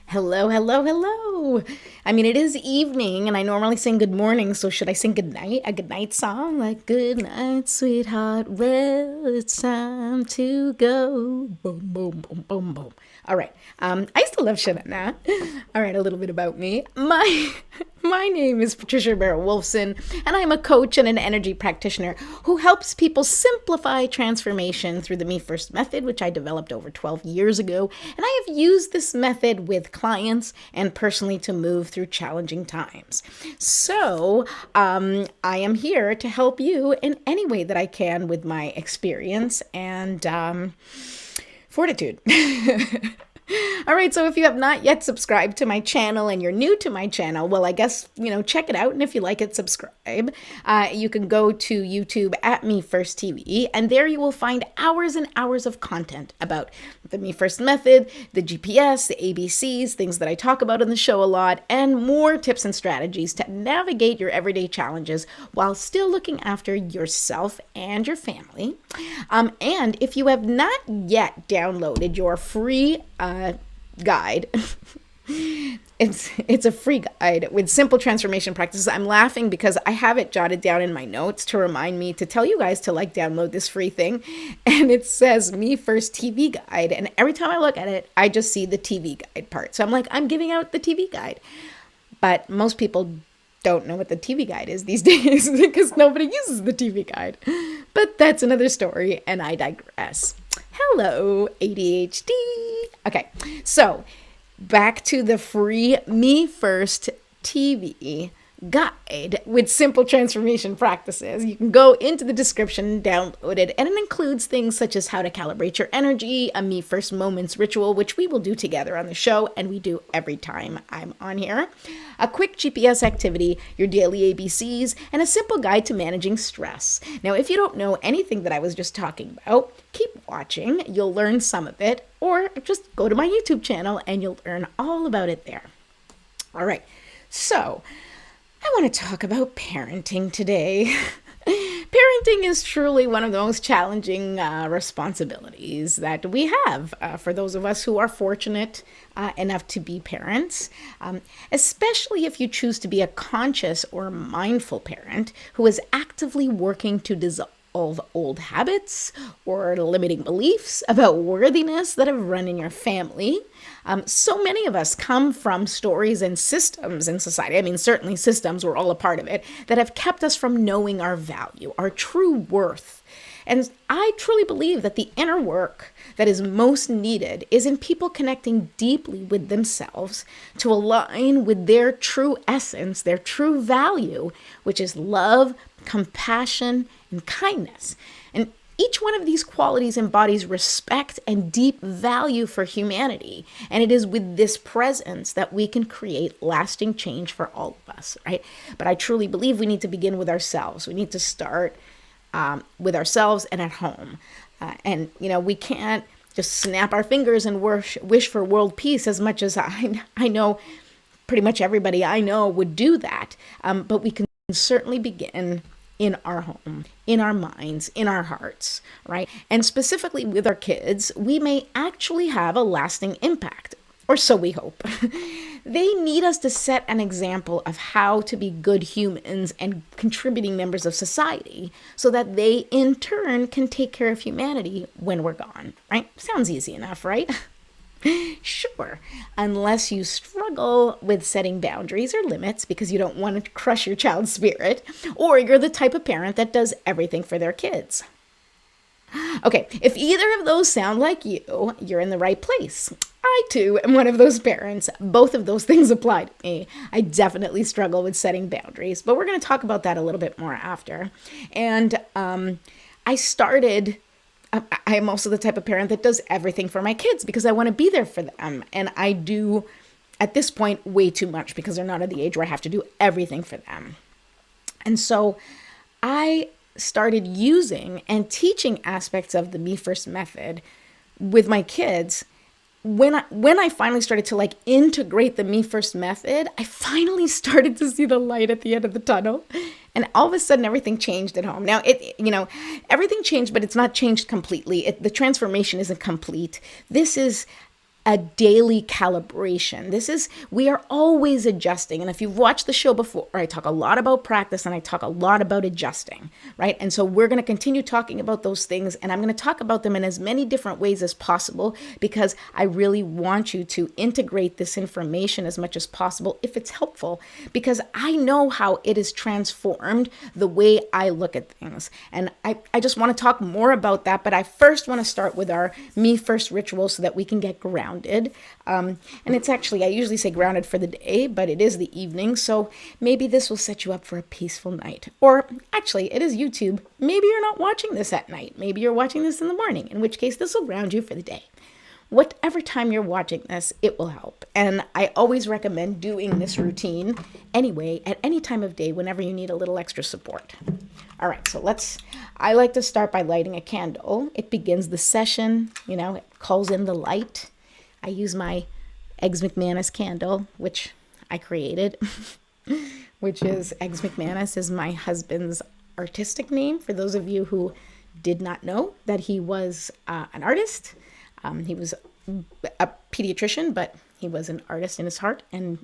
Hello, hello, hello. I mean, it is evening and I normally sing good morning, so should I sing good night? A good night song? Like, good night, sweetheart. Well, it's time to go. Boom, boom, boom, boom, boom. All right. I used to love Shanana. All right, a little bit about me. My name is Patricia Barrow Wolfson, and I'm a coach and an energy practitioner who helps people simplify transformation through the Me First method, which I developed over 12 years ago. And I have used this method with clients and personally to move through challenging times. So I am here to help you in any way that I can with my experience and fortitude. All right, so if you have not yet subscribed to my channel and you're new to my channel, well, I guess, check it out. And if you like it, subscribe. You can go to YouTube at Me First TV, and there you will find hours and hours of content about the Me First method, the GPS, the ABCs, things that I talk about in the show a lot, and more tips and strategies to navigate your everyday challenges while still looking after yourself and your family. And if you have not yet downloaded your free guide. It's a free guide with simple transformation practices. I'm laughing because I have it jotted down in my notes to remind me to tell you guys to download this free thing. And it says Me First TV Guide. And every time I look at it, I just see the TV guide part. So I'm like, I'm giving out the TV guide. But most people don't know what the TV guide is these days because nobody uses the TV guide. But that's another story, and I digress. Hello, ADHD. Okay, so back to the free Me First TV guide with simple transformation practices. You can go into the description and download it, and it includes things such as how to calibrate your energy, a Me First Moments ritual, which we will do together on the show, and we do every time I'm on here, a quick GPS activity, your daily ABCs, and a simple guide to managing stress. Now, if you don't know anything that I was just talking about, keep watching. You'll learn some of it, or just go to my YouTube channel and you'll learn all about it there. All right, so I want to talk about parenting today. Parenting is truly one of the most challenging responsibilities that we have for those of us who are fortunate enough to be parents, especially if you choose to be a conscious or mindful parent who is actively working to dissolve old habits or limiting beliefs about worthiness that have run in your family. So many of us come from stories and systems in society. I mean, certainly systems, we're all a part of it, that have kept us from knowing our value, our true worth. And I truly believe that the inner work that is most needed is in people connecting deeply with themselves to align with their true essence, their true value, which is love, compassion, and kindness. And each one of these qualities embodies respect and deep value for humanity. And it is with this presence that we can create lasting change for all of us, right? But I truly believe we need to begin with ourselves. We need to start with ourselves and at home. We can't just snap our fingers and wish for world peace as much as I know pretty much everybody I know would do that. But we can certainly begin in our home, in our minds, in our hearts, right? And specifically with our kids, we may actually have a lasting impact, or so we hope. They need us to set an example of how to be good humans and contributing members of society so that they, in turn, can take care of humanity when we're gone, right? Sounds easy enough, right? Sure, unless you struggle with setting boundaries or limits because you don't want to crush your child's spirit, or you're the type of parent that does everything for their kids. Okay, if either of those sound like you, you're in the right place. I, too, am one of those parents. Both of those things apply to me. I definitely struggle with setting boundaries, but we're going to talk about that a little bit more after. And I'm also the type of parent that does everything for my kids because I want to be there for them. And I do, at this point, way too much because they're not at the age where I have to do everything for them. And so I started using and teaching aspects of the Me First method with my kids. When I finally started to integrate the Me First method, I finally started to see the light at the end of the tunnel. And all of a sudden, everything changed at home. Now, everything changed, but it's not changed completely. The transformation isn't complete. This is a daily calibration. We are always adjusting. And if you've watched the show before, I talk a lot about practice and I talk a lot about adjusting, right? And so we're going to continue talking about those things, and I'm going to talk about them in as many different ways as possible, because I really want you to integrate this information as much as possible if it's helpful, because I know how it has transformed the way I look at things. And I just want to talk more about that, but I first want to start with our me first ritual so that we can get grounded. And it's actually, I usually say grounded for the day, but it is the evening. So maybe this will set you up for a peaceful night. Or actually, it is YouTube. Maybe you're not watching this at night. Maybe you're watching this in the morning, in which case this will ground you for the day. Whatever time you're watching this, it will help. And I always recommend doing this routine anyway, at any time of day, whenever you need a little extra support. All right, so I like to start by lighting a candle. It begins the session, it calls in the light. I use my Eggs McManus candle, which I created, which is Eggs McManus is my husband's artistic name. For those of you who did not know that he was an artist, he was a pediatrician, but he was an artist in his heart and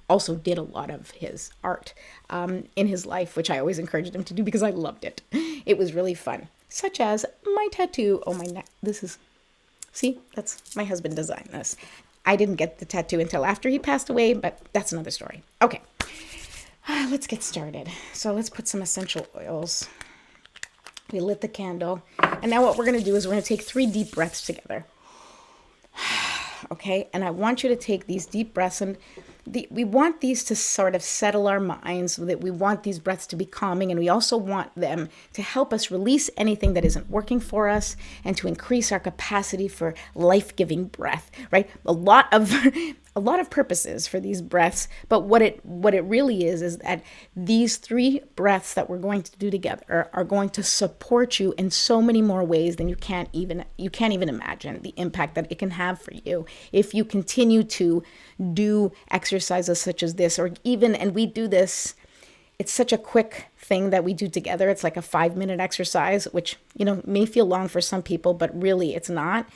also did a lot of his art in his life, which I always encouraged him to do because I loved it. It was really fun, such as my tattoo. Oh, my neck. See, that's my husband designed this. I didn't get the tattoo until after he passed away, but that's another story. Okay, let's get started. So let's put some essential oils. We lit the candle. And now what we're going to do is we're going to take 3 deep breaths together. Okay, and I want you to take these deep breaths, and we want these to sort of settle our minds, so that we want these breaths to be calming, and we also want them to help us release anything that isn't working for us and to increase our capacity for life-giving breath, right? A lot of purposes for these breaths, but what it really is that these 3 breaths that we're going to do together are going to support you in so many more ways than you can't even imagine the impact that it can have for you if you continue to do exercises such as this, and we do this. It's such a quick thing that we do together. It's like a 5-minute exercise, which may feel long for some people, but really it's not,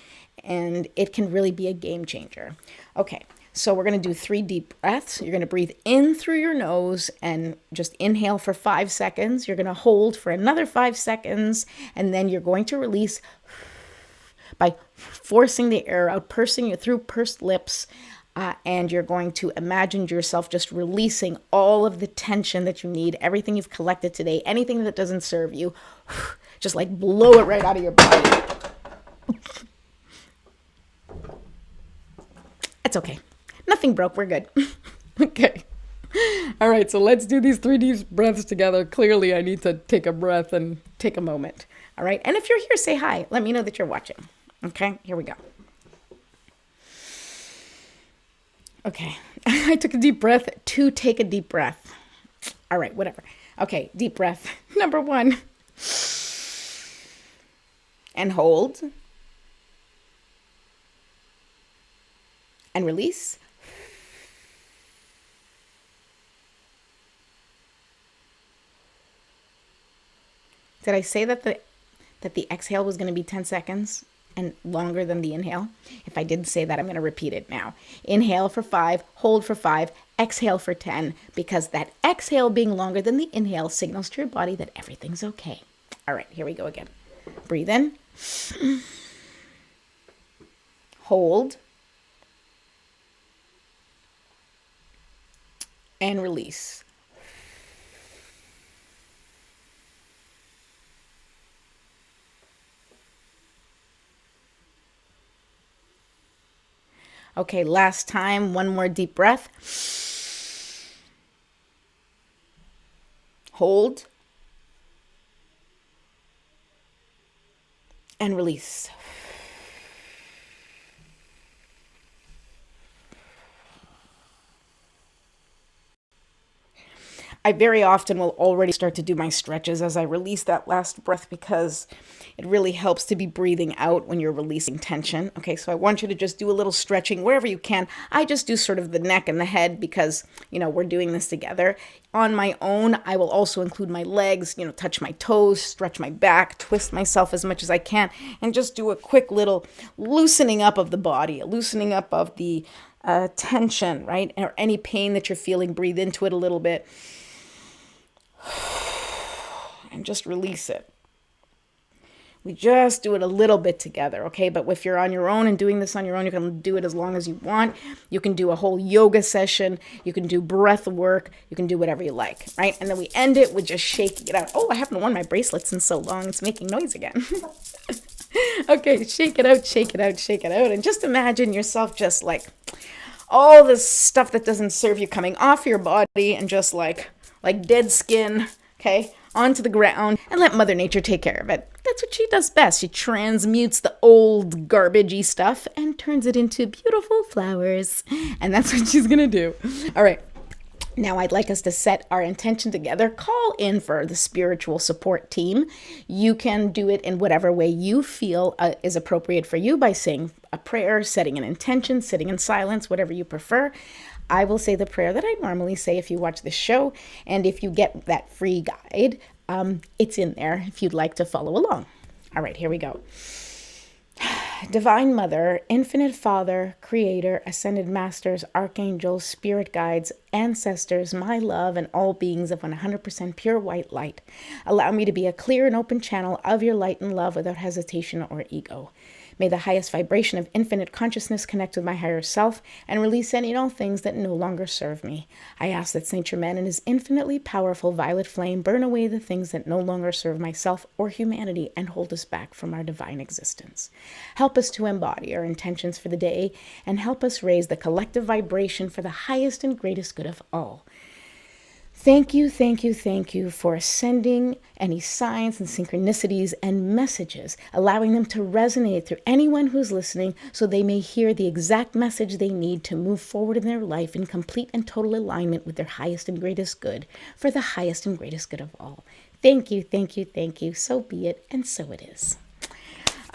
and it can really be a game changer. Okay. So we're going to do 3 deep breaths. You're going to breathe in through your nose and just inhale for 5 seconds. You're going to hold for another 5 seconds, and then you're going to release by forcing the air out, pursing it through pursed lips, and you're going to imagine yourself just releasing all of the tension that you need, everything you've collected today, anything that doesn't serve you, just like blow it right out of your body. It's okay. Nothing broke. We're good. Okay. All right. So let's do these 3 deep breaths together. Clearly, I need to take a breath and take a moment. All right. And if you're here, say hi. Let me know that you're watching. Okay. Here we go. Okay. I took a deep breath to take a deep breath. All right. Whatever. Okay. Deep breath. Number 1. And hold. And release. Did I say that the exhale was going to be 10 seconds and longer than the inhale? If I didn't say that, I'm going to repeat it now. Inhale for 5, hold for 5, exhale for 10, because that exhale being longer than the inhale signals to your body that everything's okay. All right, here we go again. Breathe in. Hold. And release. Okay, last time, one more deep breath. Hold. And release. I very often will already start to do my stretches as I release that last breath, because it really helps to be breathing out when you're releasing tension. Okay, so I want you to just do a little stretching wherever you can. I just do sort of the neck and the head because, we're doing this together. On my own, I will also include my legs, touch my toes, stretch my back, twist myself as much as I can, and just do a quick little loosening up of the body, a loosening up of the tension, right? Or any pain that you're feeling, breathe into it a little bit and just release it. We just do it a little bit together, okay? But if you're on your own and doing this on your own, you can do it as long as you want. You can do a whole yoga session. You can do breath work. You can do whatever you like, right? And then we end it with just shaking it out. Oh, I haven't worn my bracelets in so long. It's making noise again. Okay, shake it out, shake it out, shake it out. And just imagine yourself just like all this stuff that doesn't serve you coming off your body and just like dead skin, okay, onto the ground, and let Mother Nature take care of it. That's what she does best. She transmutes the old garbagey stuff and turns it into beautiful flowers. And that's what she's going to do. All right. Now I'd like us to set our intention together. Call in for the spiritual support team. You can do it in whatever way you feel is appropriate for you, by saying a prayer, setting an intention, sitting in silence, whatever you prefer. I will say the prayer that I normally say if you watch the show, and if you get that free guide, it's in there if you'd like to follow along. All right, here we go. Divine Mother, Infinite Father, Creator, Ascended Masters, Archangels, Spirit Guides, Ancestors, my love, and all beings of 100% pure white light, allow me to be a clear and open channel of your light and love without hesitation or ego. May the highest vibration of infinite consciousness connect with my higher self and release any and all things that no longer serve me. I ask that Saint Germain and his infinitely powerful violet flame burn away the things that no longer serve myself or humanity and hold us back from our divine existence. Help us to embody our intentions for the day and help us raise the collective vibration for the highest and greatest good of all. Thank you, thank you, thank you for sending any signs and synchronicities and messages, allowing them to resonate through anyone who's listening so they may hear the exact message they need to move forward in their life in complete and total alignment with their highest and greatest good for the highest and greatest good of all. Thank you, thank you, thank you. So be it, and so it is.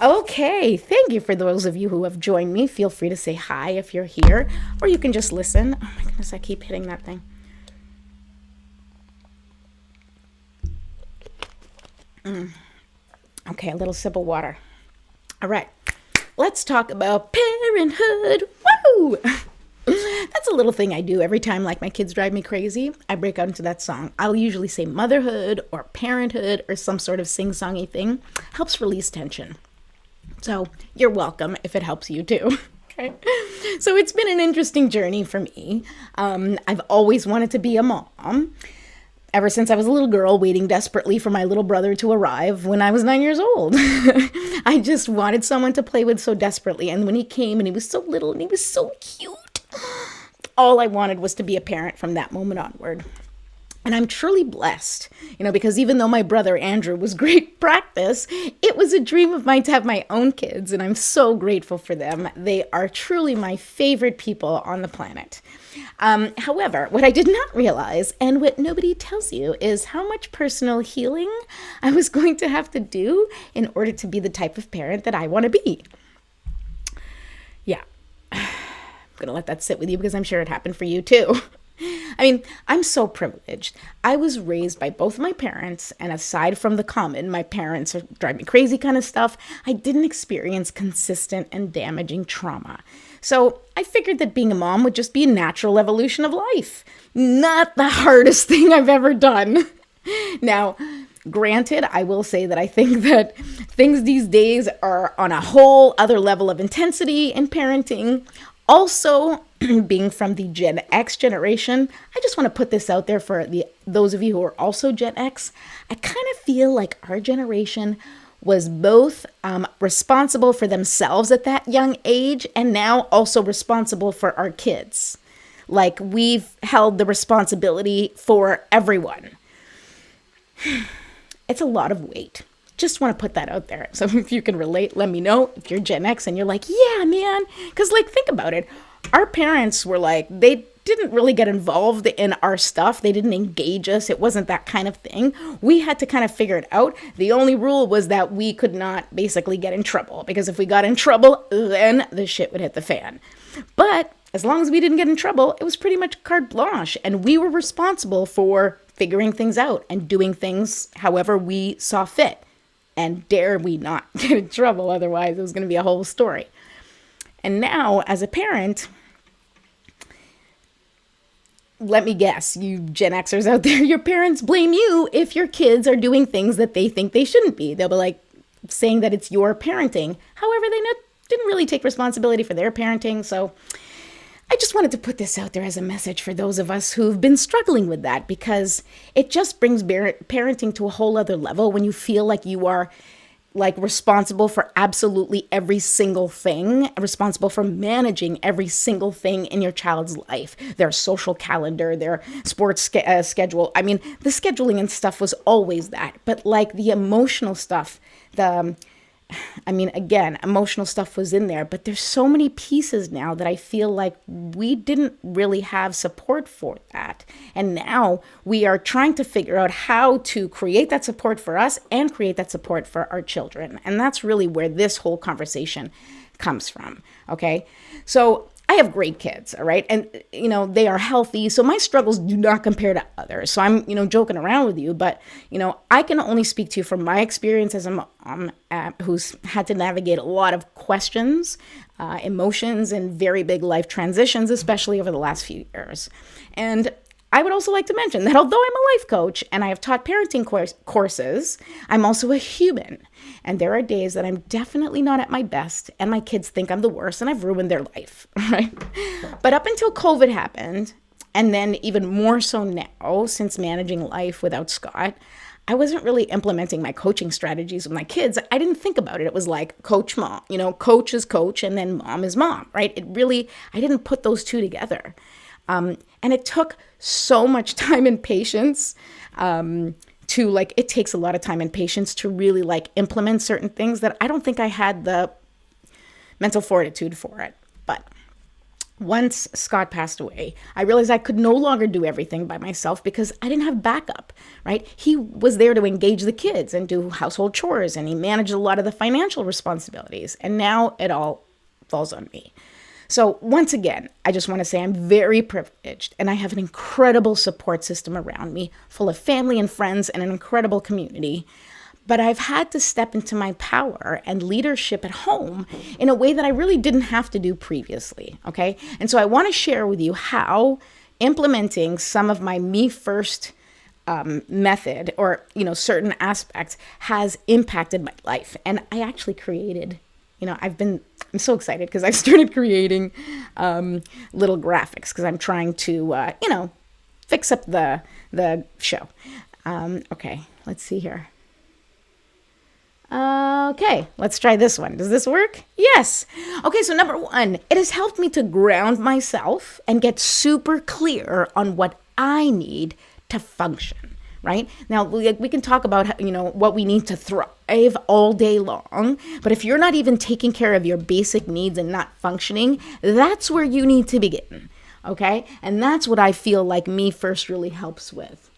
Okay, thank you for those of you who have joined me. Feel free to say hi if you're here, or you can just listen. Oh my goodness, I keep hitting that thing. Okay, a little sip of water. All right, let's talk about parenthood. Woo! That's a little thing I do every time, like, my kids drive me crazy. I break out into that song. I'll usually say motherhood or parenthood or some sort of sing-songy thing. Helps release tension. So you're welcome if it helps you too. Okay. So it's been an interesting journey for me. I've always wanted to be a mom. Ever since I was a little girl waiting desperately for my little brother to arrive when I was 9 years old. I just wanted someone to play with so desperately. And when he came and he was so little and he was so cute, all I wanted was to be a parent from that moment onward. And I'm truly blessed, because even though my brother Andrew was great practice, it was a dream of mine to have my own kids. And I'm so grateful for them. They are truly my favorite people on the planet. However, what I did not realize, and what nobody tells you, is how much personal healing I was going to have to do in order to be the type of parent that I want to be. Yeah, I'm going to let that sit with you because I'm sure it happened for you too. I mean, I'm so privileged. I was raised by both my parents, and aside from the common, my parents are drive me crazy kind of stuff, I didn't experience consistent and damaging trauma. So I figured that being a mom would just be a natural evolution of life. Not the hardest thing I've ever done. Now, granted, I will say that I think that things these days are on a whole other level of intensity in parenting. Also, being from the Gen X generation, I just want to put this out there for those of you who are also Gen X. I kind of feel like our generation was both responsible for themselves at that young age and now also responsible for our kids. Like, we've held the responsibility for everyone. It's a lot of weight. Just want to put that out there. So if you can relate, let me know. If you're Gen X and you're like, yeah, man. Because, think about it. Our parents were like, they didn't really get involved in our stuff. They didn't engage us. It wasn't that kind of thing. We had to kind of figure it out. The only rule was that we could not basically get in trouble, because if we got in trouble, then the shit would hit the fan. But as long as we didn't get in trouble, it was pretty much carte blanche, and we were responsible for figuring things out and doing things however we saw fit. And dare we not get in trouble, otherwise it was going to be a whole story. And now, as a parent, let me guess, you Gen Xers out there, your parents blame you if your kids are doing things that they think they shouldn't be. They'll be like saying that it's your parenting. However, they didn't really take responsibility for their parenting. So I just wanted to put this out there as a message for those of us who've been struggling with that, because it just brings parenting to a whole other level when you feel like you are like responsible for absolutely every single thing, responsible for managing every single thing in your child's life, their social calendar, their sports schedule. I mean, the scheduling and stuff was always that, but like the emotional stuff, again, emotional stuff was in there, but there's so many pieces now that I feel like we didn't really have support for that. And now we are trying to figure out how to create that support for us and create that support for our children. And that's really where this whole conversation comes from. Okay. So I have great kids, all right? And, they are healthy. So my struggles do not compare to others. So I'm, joking around with you, but, I can only speak to you from my experience as a mom who's had to navigate a lot of questions, emotions, and very big life transitions, especially over the last few years. And I would also like to mention that although I'm a life coach and I have taught parenting courses, I'm also a human. And there are days that I'm definitely not at my best and my kids think I'm the worst and I've ruined their life, right? But up until COVID happened, and then even more so now since managing life without Scott, I wasn't really implementing my coaching strategies with my kids. I didn't think about it. It was like coach, mom, coach is coach and then mom is mom, right? I didn't put those two together. And it took so much time and patience it takes a lot of time and patience to really implement certain things that I don't think I had the mental fortitude for it. But once Scott passed away, I realized I could no longer do everything by myself because I didn't have backup, right? He was there to engage the kids and do household chores, and he managed a lot of the financial responsibilities. And now it all falls on me. So once again, I just want to say I'm very privileged and I have an incredible support system around me, full of family and friends and an incredible community. But I've had to step into my power and leadership at home in a way that I really didn't have to do previously, okay? And so I want to share with you how implementing some of my me first method or, certain aspects has impacted my life. And I actually created I'm so excited because I've started creating little graphics because I'm trying to, fix up the show. Okay, let's see here. Okay, let's try this one. Does this work? Yes. Okay, so number one, it has helped me to ground myself and get super clear on what I need to function. Right? Now, we can talk about, what we need to thrive all day long. But if you're not even taking care of your basic needs and not functioning, that's where you need to begin. Okay? And that's what I feel like me first really helps with.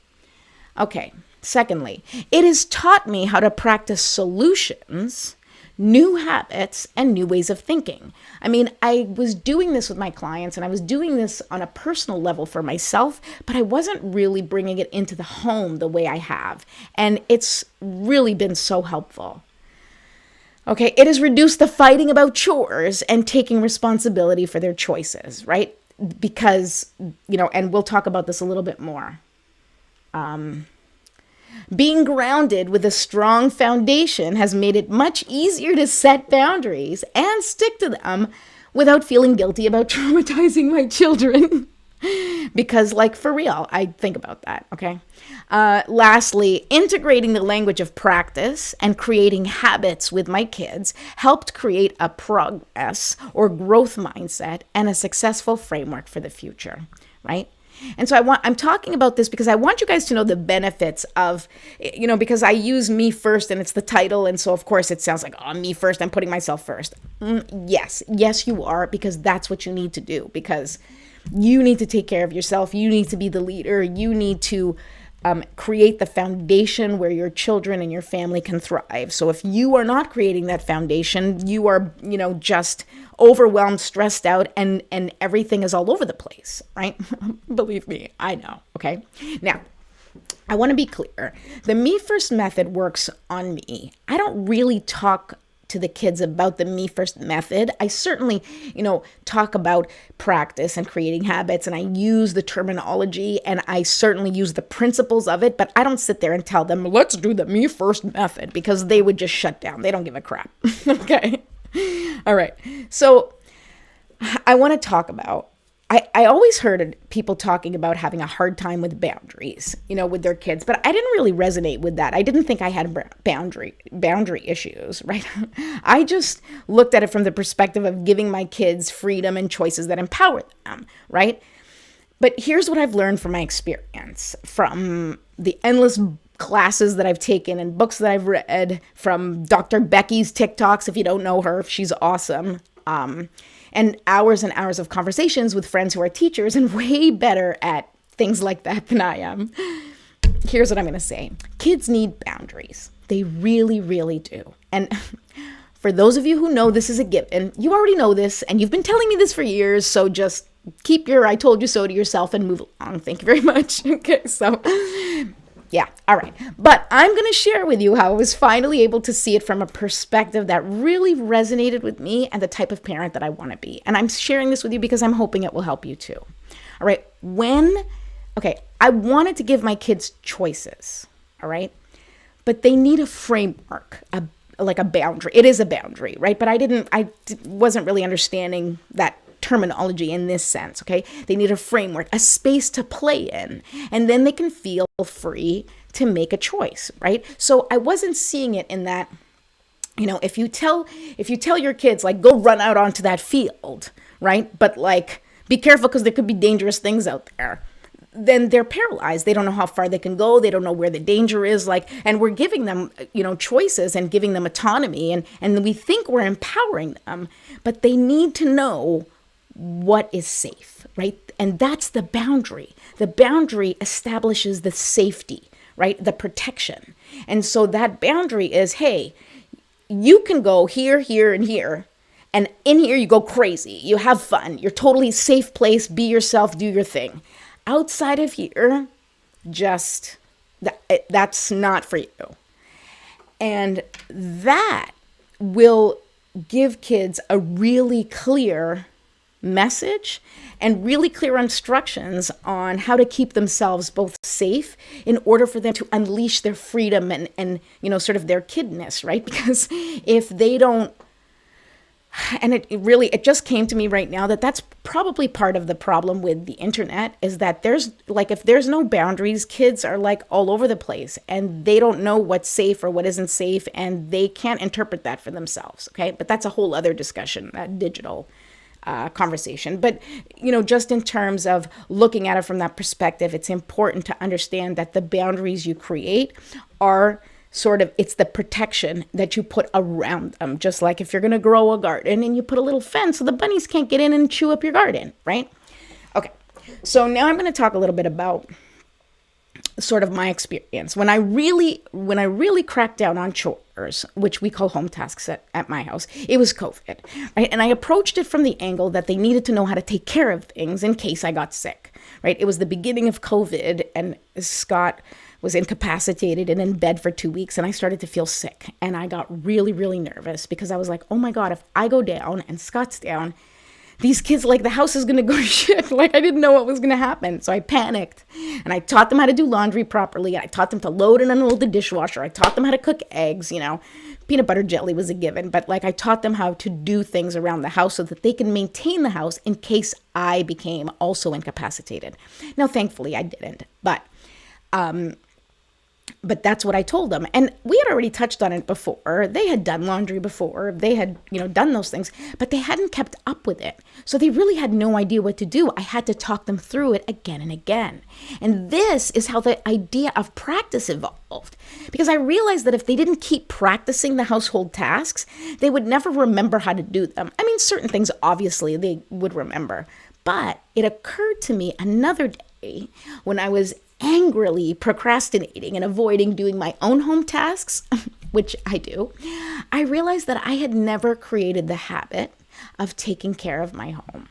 Okay. Secondly, it has taught me how to practice solutions, new habits, and new ways of thinking. I mean, I was doing this with my clients and I was doing this on a personal level for myself, but I wasn't really bringing it into the home the way I have. And it's really been so helpful. Okay, it has reduced the fighting about chores and taking responsibility for their choices, right? Because, and we'll talk about this a little bit more. Being grounded with a strong foundation has made it much easier to set boundaries and stick to them without feeling guilty about traumatizing my children. Because, for real, I think about that, okay? Lastly, integrating the language of practice and creating habits with my kids helped create a progress or growth mindset and a successful framework for the future, right? And so I'm talking about this because I want you guys to know the benefits of, because I use me first and it's the title. And so of course it sounds like, oh, me first, I'm putting myself first. Yes, you are, because that's what you need to do. Because You need to take care of yourself. You need to be the leader. You need to create the foundation where your children and your family can thrive. So if you are not creating that foundation, you are, just overwhelmed, stressed out, and everything is all over the place, right? Believe me, I know. Okay. Now, I want to be clear. The Me First method works on me. I don't really talk to the kids about the Me First method. I certainly, talk about practice and creating habits, and I use the terminology, and I certainly use the principles of it, but I don't sit there and tell them, let's do the Me First method, because they would just shut down. They don't give a crap. Okay. All right. So I want to talk about, I always heard people talking about having a hard time with boundaries, with their kids, but I didn't really resonate with that. I didn't think I had boundary issues, right? I just looked at it from the perspective of giving my kids freedom and choices that empower them, right? But here's what I've learned from my experience, from the endless classes that I've taken and books that I've read, from Dr. Becky's TikToks. If you don't know her, she's awesome. And hours of conversations with friends who are teachers and way better at things like that than I am. Here's what I'm going to say. Kids need boundaries. They really, really do. And for those of you who know this is a given, you already know this, and you've been telling me this for years, so just keep your I told you so to yourself and move along. Thank you very much. Okay, so yeah, all right. But I'm going to share with you how I was finally able to see it from a perspective that really resonated with me and the type of parent that I want to be. And I'm sharing this with you because I'm hoping it will help you too. All right. I wanted to give my kids choices. All right. But they need a framework, like a boundary. It is a boundary, right? But I wasn't really understanding that terminology in this sense, okay? They need a framework, a space to play in, and then they can feel free to make a choice, right? So I wasn't seeing it in that, if you tell your kids, like, go run out onto that field, right? But like, be careful because there could be dangerous things out there. Then they're paralyzed. They don't know how far they can go. They don't know where the danger is. And we're giving them, choices and giving them autonomy, and we think we're empowering them, but they need to know what is safe, right? And that's the boundary. The boundary establishes the safety, right? The protection. And so that boundary is, hey, you can go here, here, and here. And in here, you go crazy. You have fun. You're totally safe place. Be yourself. Do your thing. Outside of here, that's not for you. And that will give kids a really clear message and really clear instructions on how to keep themselves both safe in order for them to unleash their freedom and sort of their kidness, right? Because if they don't, and it just came to me right now that that's probably part of the problem with the internet, is that if there's no boundaries, kids are like all over the place and they don't know what's safe or what isn't safe, and they can't interpret that for themselves. Okay. But that's a whole other discussion, that digital conversation. But, just in terms of looking at it from that perspective, it's important to understand that the boundaries you create are it's the protection that you put around them. Just like if you're going to grow a garden and you put a little fence so the bunnies can't get in and chew up your garden, right? Okay. So now I'm going to talk a little bit about sort of my experience when I really cracked down on chores, which we call home tasks at my house. It was COVID, right? And I approached it from the angle that they needed to know how to take care of things in case I got sick, right? It was the beginning of COVID, and Scott was incapacitated and in bed for 2 weeks, and I started to feel sick, and I got really, really nervous because I was like, oh my God, if I go down and Scott's down, these kids, the house is going to go to shit. I didn't know what was going to happen. So I panicked, and I taught them how to do laundry properly. I taught them to load and unload the dishwasher. I taught them how to cook eggs, peanut butter jelly was a given, but I taught them how to do things around the house so that they can maintain the house in case I became also incapacitated. Now, thankfully I didn't, but that's what I told them. And we had already touched on it before. They had done laundry before. They had, done those things, but they hadn't kept up with it. So they really had no idea what to do. I had to talk them through it again and again. And this is how the idea of practice evolved. Because I realized that if they didn't keep practicing the household tasks, they would never remember how to do them. I mean, certain things, obviously, they would remember. But it occurred to me another day when I was angrily procrastinating and avoiding doing my own home tasks, which I do. I realized that I had never created the habit of taking care of my home.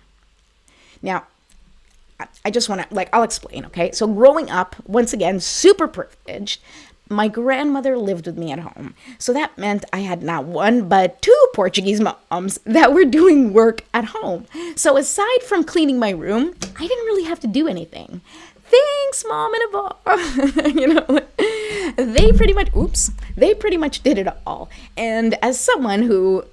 Now, I just want to, I'll explain, okay? So growing up, once again, super privileged, my grandmother lived with me at home. So that meant I had not one, but two Portuguese moms that were doing work at home. So aside from cleaning my room, I didn't really have to do anything. Thanks, Mom and Abba. They pretty much did it all. And as someone who,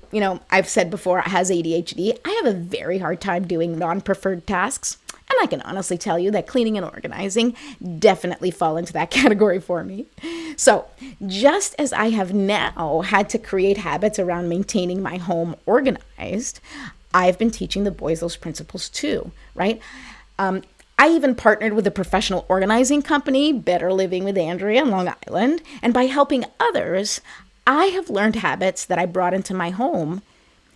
I've said before, has ADHD, I have a very hard time doing non-preferred tasks. And I can honestly tell you that cleaning and organizing definitely fall into that category for me. So just as I have now had to create habits around maintaining my home organized, I've been teaching the boys those principles too, right? I even partnered with a professional organizing company, Better Living with Andrea in Long Island. And by helping others, I have learned habits that I brought into my home.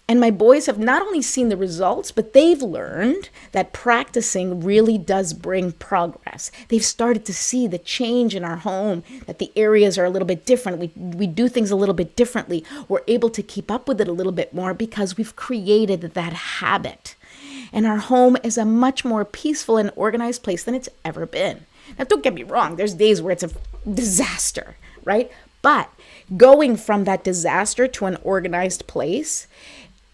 And my boys have not only seen the results, but they've learned that practicing really does bring progress. They've started to see the change in our home, that the areas are a little bit different. We do things a little bit differently. We're able to keep up with it a little bit more because we've created that habit. And our home is a much more peaceful and organized place than it's ever been. Now, don't get me wrong. There's days where it's a disaster, right? But going from that disaster to an organized place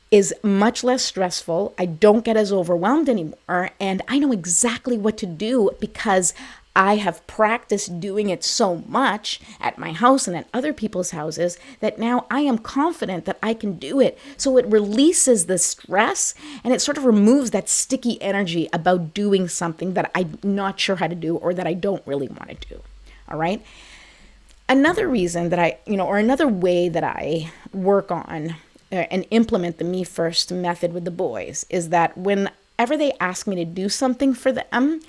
is much less stressful. I don't get as overwhelmed anymore. And I know exactly what to do because I have practiced doing it so much at my house and at other people's houses that now I am confident that I can do it. So it releases the stress and it sort of removes that sticky energy about doing something that I'm not sure how to do or that I don't really want to do. All right. Another reason that or another way that I work on and implement the me first method with the boys is that whenever they ask me to do something for them,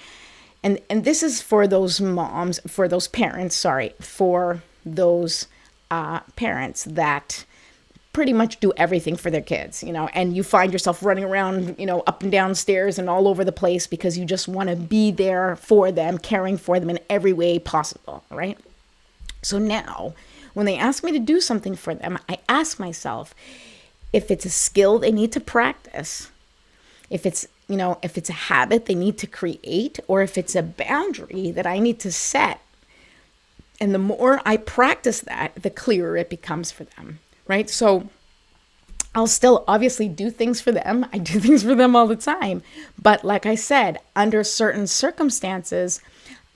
and this is for those parents that pretty much do everything for their kids, and you find yourself running around, up and down stairs and all over the place because you just want to be there for them, caring for them in every way possible, right? So now, when they ask me to do something for them, I ask myself if it's a skill they need to practice, if it's a habit they need to create, or if it's a boundary that I need to set. And the more I practice that, the clearer it becomes for them, right? So I'll still obviously do things for them. I do things for them all the time. But like I said, under certain circumstances,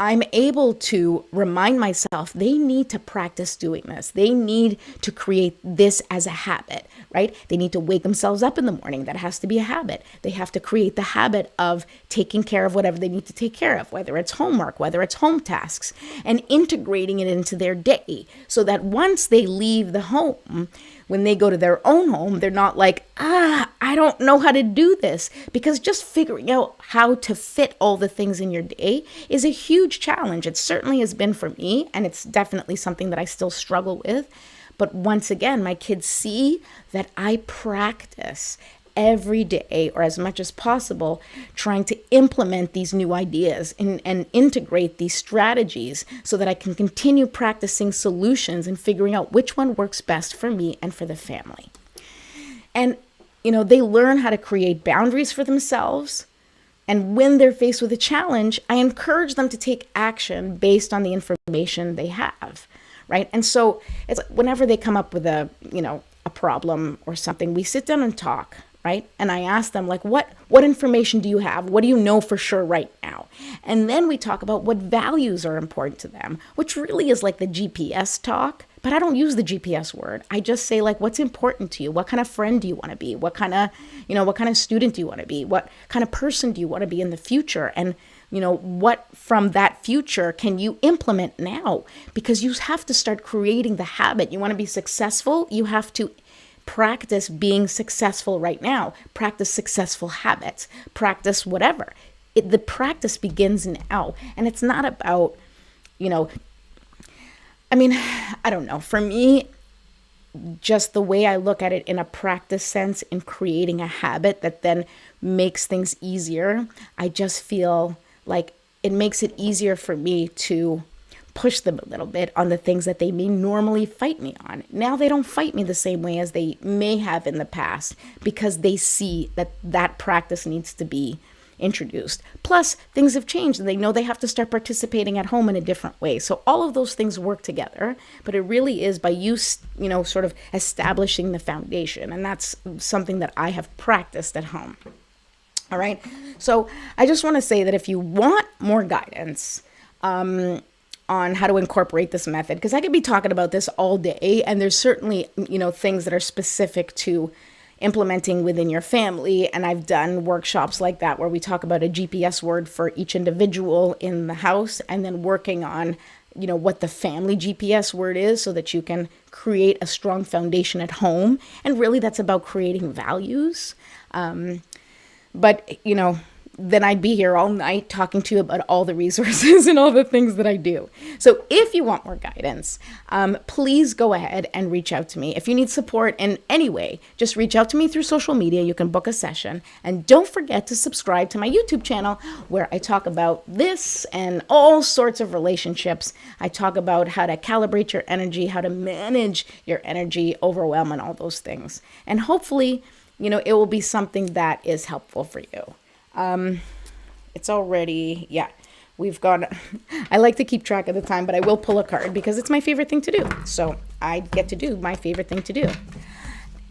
I'm able to remind myself they need to practice doing this. They need to create this as a habit, right? They need to wake themselves up in the morning. That has to be a habit. They have to create the habit of taking care of whatever they need to take care of, whether it's homework, whether it's home tasks, and integrating it into their day so that once they leave the home, when they go to their own home, they're not like, I don't know how to do this. Because just figuring out how to fit all the things in your day is a huge challenge. It certainly has been for me, and it's definitely something that I still struggle with. But once again, my kids see that I practice every day, or as much as possible, trying to implement these new ideas and integrate these strategies so that I can continue practicing solutions and figuring out which one works best for me and for the family. And, they learn how to create boundaries for themselves. And when they're faced with a challenge, I encourage them to take action based on the information they have, right? And so it's like whenever they come up with a problem or something, we sit down and talk. Right? And I ask them, what information do you have? What do you know for sure right now? And then we talk about what values are important to them, which really is like the GPS talk. But I don't use the GPS word. I just say, what's important to you? What kind of friend do you want to be? What kind of student do you want to be? What kind of person do you want to be in the future? And, what from that future can you implement now? Because you have to start creating the habit. You want to be successful, you have to practice being successful right now. Practice successful habits. Practice whatever. The practice begins now. And it's not about, I don't know. For me, just the way I look at it in a practice sense in creating a habit that then makes things easier. I just feel like it makes it easier for me to push them a little bit on the things that they may normally fight me on. Now they don't fight me the same way as they may have in the past because they see that that practice needs to be introduced. Plus, things have changed and they know they have to start participating at home in a different way. So all of those things work together, but it really is by you, sort of establishing the foundation. And that's something that I have practiced at home. All right. So I just want to say that if you want more guidance, on how to incorporate this method, because I could be talking about this all day, and there's certainly, things that are specific to implementing within your family. And I've done workshops like that where we talk about a GPS word for each individual in the house, and then working on, what the family GPS word is so that you can create a strong foundation at home. And really that's about creating values. But, then I'd be here all night talking to you about all the resources and all the things that I do. So if you want more guidance, please go ahead and reach out to me. If you need support in any way, just reach out to me through social media. You can book a session. And don't forget to subscribe to my YouTube channel where I talk about this and all sorts of relationships. I talk about how to calibrate your energy, how to manage your energy, overwhelm, and all those things. And hopefully, it will be something that is helpful for you. It's already, we've got, I like to keep track of the time, but I will pull a card because it's my favorite thing to do. So I get to do my favorite thing to do.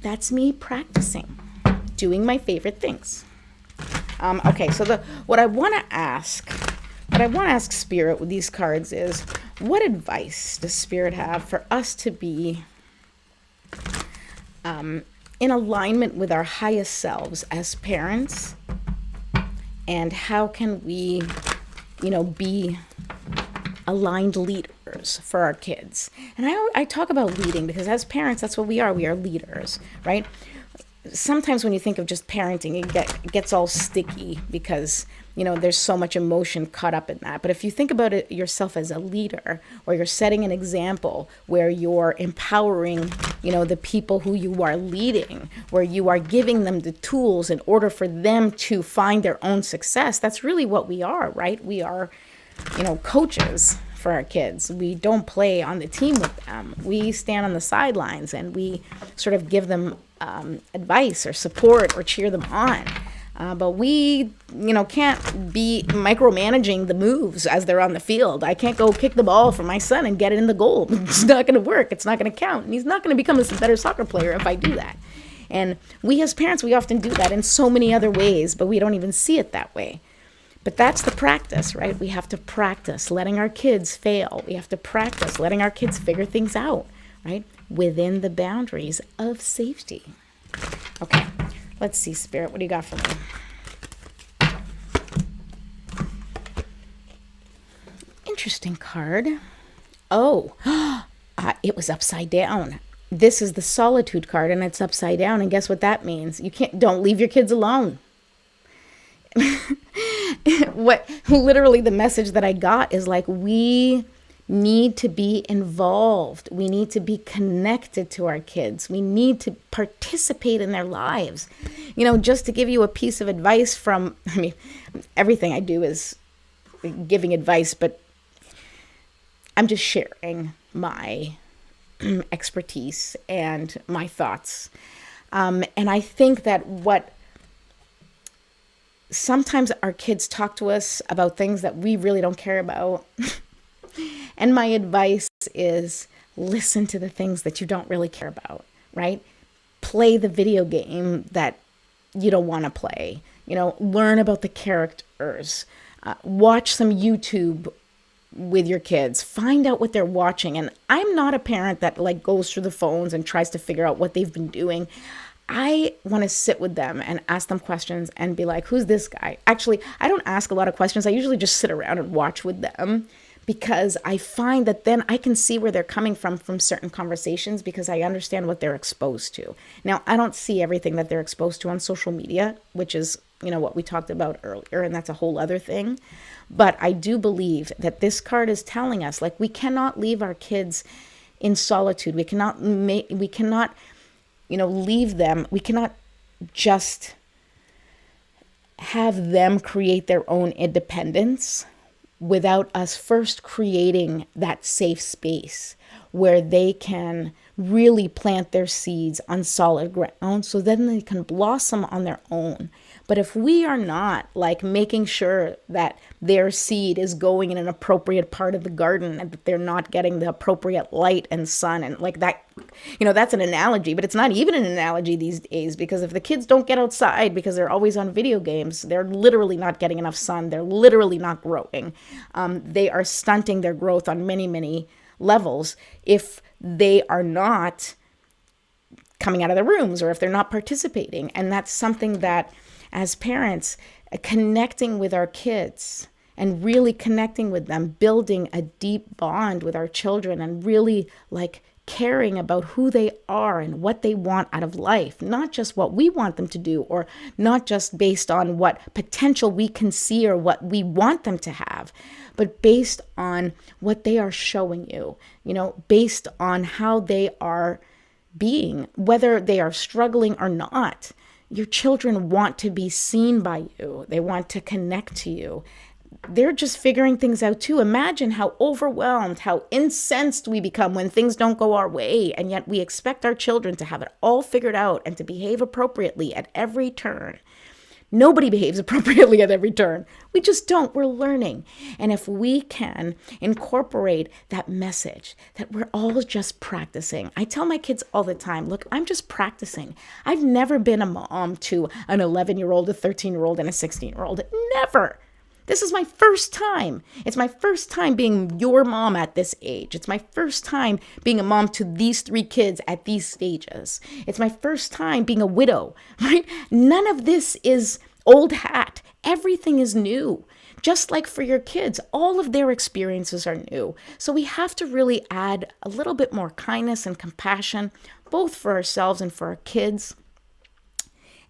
That's me practicing, doing my favorite things. Okay, so what I want to ask Spirit with these cards is, what advice does Spirit have for us to be in alignment with our highest selves as parents? And how can we, be aligned leaders for our kids? And I talk about leading because as parents, that's what we are. We are leaders, right? Sometimes when you think of just parenting, it gets all sticky because, there's so much emotion caught up in that. But if you think about it yourself as a leader, or you're setting an example where you're empowering, the people who you are leading, where you are giving them the tools in order for them to find their own success, that's really what we are, right? We are, coaches for our kids. We don't play on the team with them. We stand on the sidelines and we sort of give them advice or support or cheer them on. But we, can't be micromanaging the moves as they're on the field. I can't go kick the ball for my son and get it in the goal. It's not going to work. It's not going to count. And he's not going to become a better soccer player if I do that. And we as parents, we often do that in so many other ways, but we don't even see it that way. But that's the practice, right? We have to practice letting our kids fail. We have to practice letting our kids figure things out, right? Within the boundaries of safety. Okay. Let's see, Spirit, what do you got for me? Interesting card. Oh, it was upside down. This is the solitude card, and it's upside down. And guess what that means? Don't leave your kids alone. Literally the message that I got is like, we need to be involved. We need to be connected to our kids. We need to participate in their lives. Just to give you a piece of advice from, everything I do is giving advice, but I'm just sharing my expertise and my thoughts. And I think that sometimes our kids talk to us about things that we really don't care about. And my advice is listen to the things that you don't really care about, right? Play the video game that you don't want to play. Learn about the characters. Watch some YouTube with your kids. Find out what they're watching. And I'm not a parent that goes through the phones and tries to figure out what they've been doing. I want to sit with them and ask them questions and be like, who's this guy? Actually, I don't ask a lot of questions. I usually just sit around and watch with them, because I find that then I can see where they're coming from certain conversations, because I understand what they're exposed to. Now, I don't see everything that they're exposed to on social media, which is, what we talked about earlier, and that's a whole other thing. But I do believe that this card is telling us, we cannot leave our kids in solitude. We cannot leave them. We cannot just have them create their own independence without us first creating that safe space where they can really plant their seeds on solid ground so then they can blossom on their own. But if we are not like making sure that their seed is going in an appropriate part of the garden and that they're not getting the appropriate light and sun and like that, that's an analogy, but it's not even an analogy these days, because if the kids don't get outside because they're always on video games, they're literally not getting enough sun. They're literally not growing. They are stunting their growth on many, many levels if they are not coming out of their rooms or if they're not participating. And that's something that as parents, connecting with our kids and really connecting with them, building a deep bond with our children and really like caring about who they are and what they want out of life, not just what we want them to do or not just based on what potential we can see or what we want them to have, but based on what they are showing you, based on how they are being, whether they are struggling or not. Your children want to be seen by you. They want to connect to you. They're just figuring things out too. Imagine how overwhelmed, how incensed we become when things don't go our way, and yet we expect our children to have it all figured out and to behave appropriately at every turn. Nobody behaves appropriately at every turn. We just don't. We're learning. And if we can incorporate that message that we're all just practicing. I tell my kids all the time, look, I'm just practicing. I've never been a mom to an 11-year-old, a 13-year-old, and a 16-year-old. Never. This is my first time. It's my first time being your mom at this age. It's my first time being a mom to these 3 kids at these stages. It's my first time being a widow, right? None of this is old hat. Everything is new. Just like for your kids, all of their experiences are new. So we have to really add a little bit more kindness and compassion, both for ourselves and for our kids.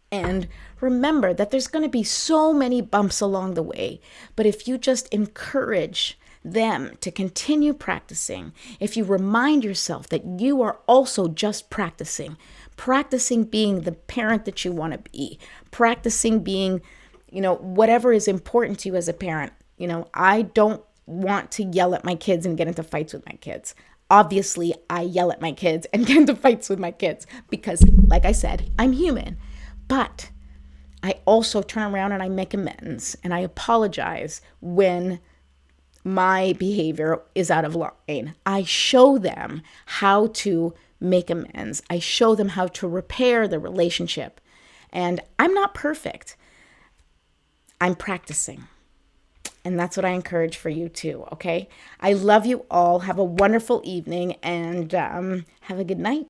And remember that there's going to be so many bumps along the way. But if you just encourage them to continue practicing, if you remind yourself that you are also just practicing being the parent that you want to be, practicing being, whatever is important to you as a parent. I don't want to yell at my kids and get into fights with my kids. Obviously, I yell at my kids and get into fights with my kids because, like I said, I'm human. But I also turn around and I make amends and I apologize when my behavior is out of line. I show them how to make amends. I show them how to repair the relationship. And I'm not perfect. I'm practicing. And that's what I encourage for you too, okay? I love you all. Have a wonderful evening and have a good night.